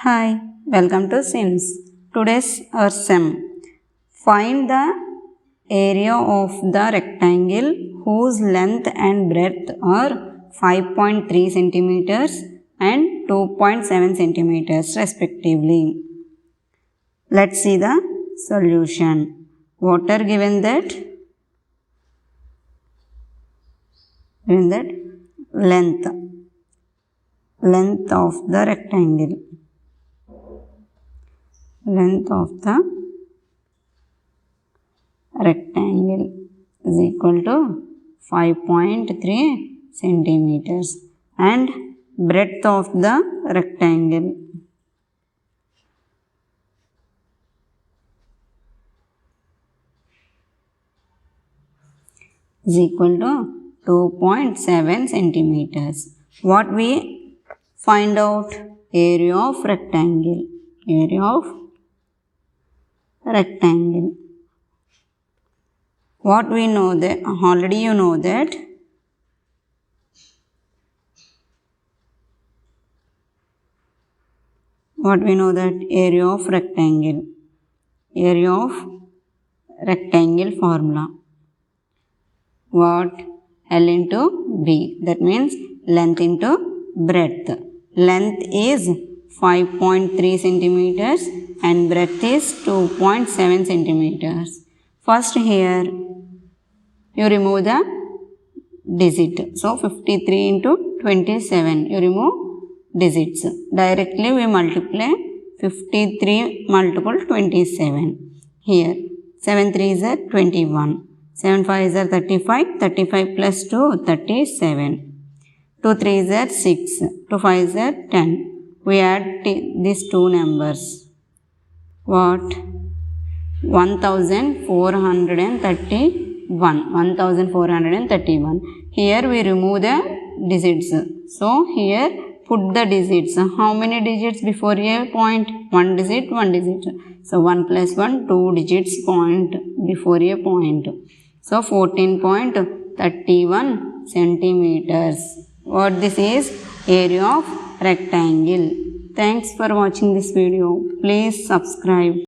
Hi, welcome to Sims. Today's our sum. Find the area of the rectangle whose length and breadth are 5.3 centimeters and 2.7 centimeters respectively. Let's see the solution. What are given that? Given that length of the rectangle. Length of the rectangle is equal to 5.3 centimeters and breadth of the rectangle is equal to 2.7 centimeters. What we find out? Area of rectangle. Area of rectangle. What we know that already you know that area of rectangle. Area of rectangle formula. What? L into B. That means length into breadth. Length is 5.3 centimeters and breadth is 2.7 centimeters. First here you remove the digit. So 53 into 27 you remove digits. Directly we multiply 53 multiple 27. Here 7 3 is 21. 7 5 is 35. 35 plus 2 37. 2 3 is 6. 2 5 is 10. We add these two numbers. What? 1431. Here we remove the digits. So here put the digits. How many digits before a point? One digit. So 1 plus 1, 2 digits point before a point. So 14.31 centimeters. What this is? Area of rectangle. Thanks for watching this video. Please subscribe.